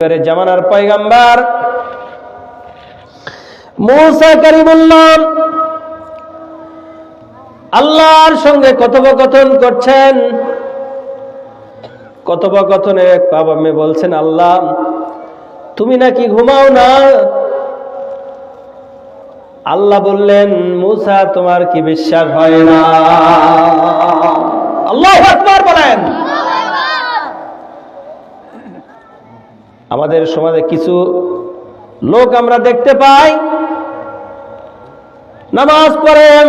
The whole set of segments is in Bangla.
জামানার পয়গম্বর মুসা কালিমুল্লাহ আল্লাহর সঙ্গে কথোপকথন করছেন। কথোপকথনে পাবামে বলছেন, আল্লাহ তুমি নাকি ঘুমাও না? আল্লাহ বললেন, মুসা তোমার কি বিশ্বাস হয় না? আল্লাহু আকবার বলেন। আমাদের সমাজে কিছু লোক আমরা দেখতে পাই, নামাজ পড়েন,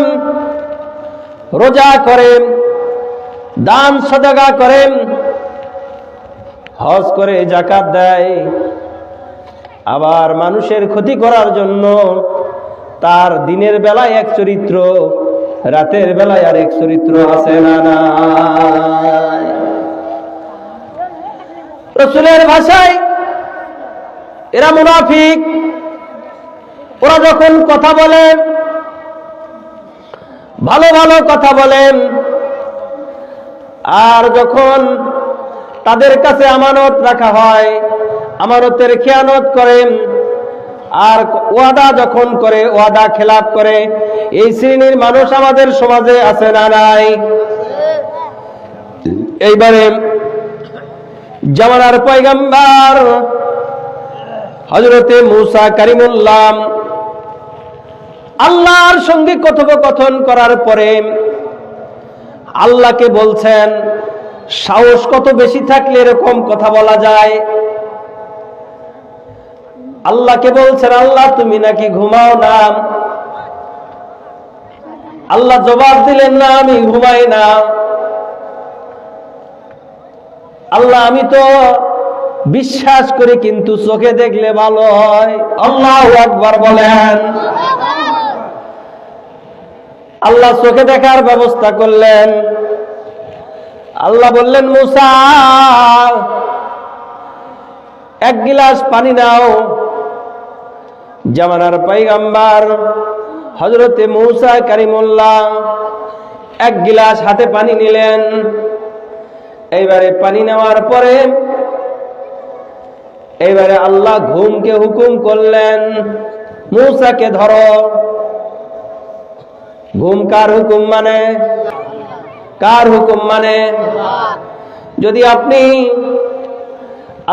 রোজা করেন, দান সদকা করেন, হজ করে, যাকাত দেয়, আবার মানুষের ক্ষতি করার জন্য তার দিনের বেলায় এক চরিত্র, রাতের বেলায় আর এক চরিত্র আছে না নাই? রাসূলের ভাষায় এরা মুনাফিক। ওরা যখন কথা বলেন, ভালো ভালো কথা বলেন, আর যখন তাদের কাছে আমানত রাখা হয়, আমানতের খেয়ানত করেন, আর ওয়াদা যখন করে ওয়াদা খেলাপ করে। এই শ্রেণীর মানুষ আমাদের সমাজে আছে না নাই? এইবারে জামানার পয়গম্বর হযরতে মুসা কালিমুল্লাহ আল্লাহর সঙ্গে কথোপকথন করার পরে আল্লাহকে বলছেন, সাহস কত বেশি থাকলে এরকম কথা বলা যায়? আল্লাহকে বলছেন, আল্লাহ তুমি নাকি ঘুমাও না? আল্লাহ জবাব দিলেন, না আমি ঘুমাই না। আল্লাহ আমি তো বিশ্বাস করি, কিন্তু চোখে দেখলে ভালো হয়। আল্লাহু আকবার বলেন। আল্লাহ চোখে দেখার ব্যবস্থা করলেন। আল্লাহ বললেন, মুসা এক গিলাস পানি নাও। জামানার পয়গম্বর হযরতে মুসা কালিমুল্লাহ এক গিলাস হাতে পানি নিলেন। এইবারে পানি নেওয়ার পরে এইবারে আল্লাহ ঘুমকে হুকুম করলেন, মুসাকে ধরো। ঘুম কার হুকুম মানে? কার হুকুম মানে? যদি আপনি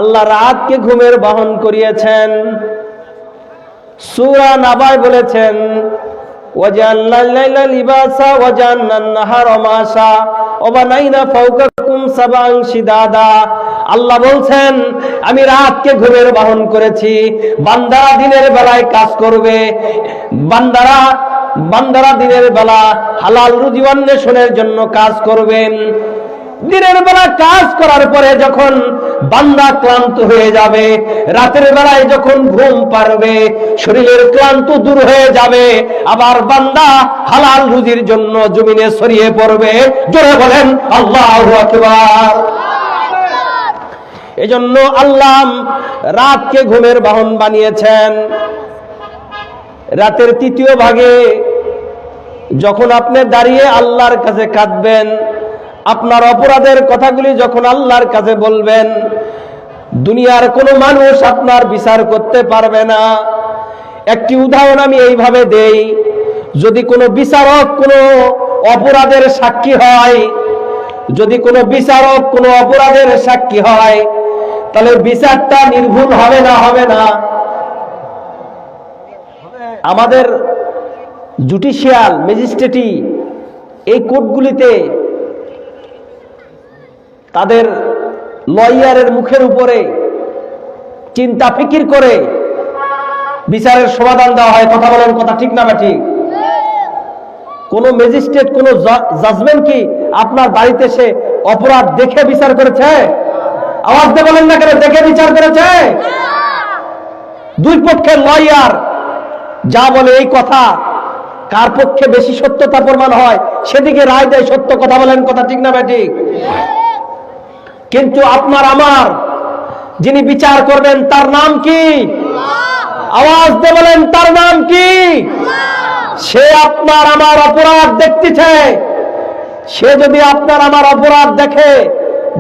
আল্লাহ রাতকে ঘুমের বাহন করিয়েছেন, সূরা নাবায় বলেছেন, ওয়াজআলনাল লাইলা লিবাসা ওয়াজআলনান নাহারা মাশা ওয়া বানাইনা ফাওকাকুম সাবআন শিদাদা। আল্লাহ বলছেন, আমি রাতকে ঘুমের বাহন করেছি। বান্দারা দিনের বেলায় কাজ করবে, বান্দারা দিনের বেলা হালাল রুজি অন্বেষণের জন্য কাজ করবেন। দিনের বেলা কাজ করার পরে যখন বান্দা ক্লান্ত হয়ে যাবে, রাতের বেলায় যখন ঘুম পারবে, শরীরের ক্লান্ত দূর হয়ে যাবে, আবার বান্দা হালাল রুজির জন্য জমিনে ছড়িয়ে পড়বে। জোরে বলেন আল্লাহু আকবার। এজন্য আল্লাহ রাতকে ঘুমের বাহন বানিয়েছেন। রাতের তৃতীয় ভাগে যখন আপনি দাঁড়িয়ে আল্লাহর কাছে কাঁদবেন, আপনার অপরাধের কথাগুলি যখন আল্লাহর কাছে বলবেন, দুনিয়ার কোনো মানুষ আপনার বিচার করতে পারবে না। একটি উদাহরণ আমি এইভাবে দেই, যদি কোনো বিচারক কোনো অপরাধের সাক্ষী হয়, যদি কোনো বিচারক কোনো অপরাধের সাক্ষী হয়, তাহলে বিচারটা নির্ভুল হবে না? হবে না? আমাদের জুডিশিয়াল ম্যাজিস্ট্রেটি এই কোর্টগুলিতে তাদের লয়ারের মুখের উপরে চিন্তা ফিকির করে বিচারের সমাধান দেওয়া হয়। কথা বলেন, কথা ঠিক না ঠিক? কোন ম্যাজিস্ট্রেট, কোন জাজমেন্ট কি আপনার বাড়িতে সে অপরাধ দেখে বিচার করেছে? আওয়াজ দিয়ে বলেন না কেন, দেখে বিচার করেছে? দুই পক্ষের লয়ার যা বলে এই কথা কার পক্ষে বেশি সত্যতা প্রমাণ হয় সেদিকে রায় দেয় সত্য। কথা বলেন, কথা ঠিক না ঠিক? কিন্তু আপনার আমার যিনি বিচার করবেন তার নাম কি? আওয়াজ দিয়ে বলেন, তার নাম কি? সে আপনার আমার অপরাধ দেখতেছে। সে যদি আপনার আমার অপরাধ দেখে,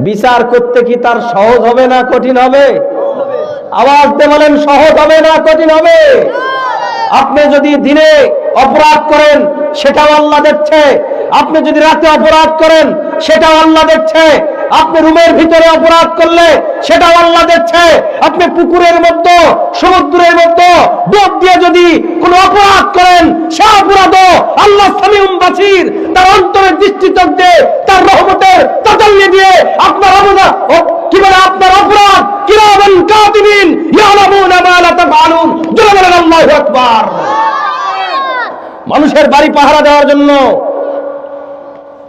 বিচার করতে কি তার সহজ হবে না কঠিন হবে? আওয়াজ দিয়ে বলেন সহজ হবে না কঠিন হবে? আপনি যদি দিনে অপরাধ করেন সেটাও আল্লাহ দেখছে, আপনি যদি রাতে অপরাধ করেন সেটাও আল্লাহ দেখছে, আপনি রুমের ভিতরে অপরাধ করলে সেটাও আল্লাহ দেখছে, আপনি পুকুরের মধ্যে সমুদ্রের মধ্যে ডুব দিয়ে যদি কোনো অপরাধ করেন সে অপরাধও আল্লাহ সামিউম বাসির, তার অন্তরের দৃষ্টিচোখ দিয়ে তার রহমতের তাতাল্লি দিয়ে আপনার অপরাধ কি বলে আপনার অপরাধ কিরামান কাতিবিন ইয়ালামুনা মা লা তাফআলুন। জোরে বলেন আল্লাহু আকবার। মানুষের বাড়ি পাহারা দেওয়ার জন্য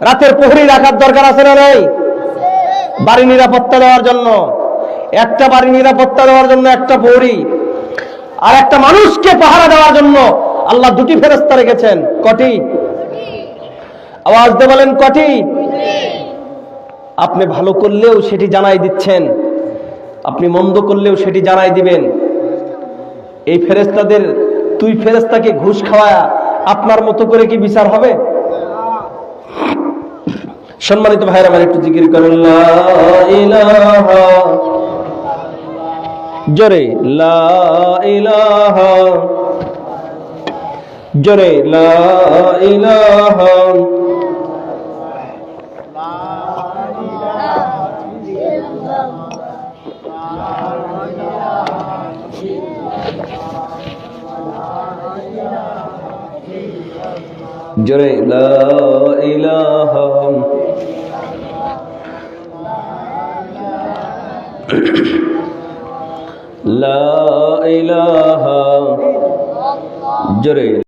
রাতের প্রহরী রাখার দরকার আছে না নাই? বাড়ি নিরাপত্তা দেওয়ার জন্য একটা বাড়ি নিরাপত্তা দেওয়ার জন্য একটা প্রহরী, আর একটা মানুষকে পাহারা দেওয়ার জন্য আল্লাহ দুটি ফেরেশতা রেখেছেন। কটি? আওয়াজ দিয়ে বলেন কটি? আপনি ভালো করলেও সেটি জানাই দিচ্ছেন, আপনি মন্দ করলেও সেটি জানাই দিবেন। এই ফেরেশতাদের দুই ফেরেশতাকে ঘুষ খাওয়া আপনার মতো করে কি বিচার হবে? সম্মানিত ভাইরা আমার একটু জিকির করেন লা ইলাহা, জোরে লা ইলাহা, জোরে লা ইলাহা। জোরে লা ইলাহা, লা ইলাহা, জোরে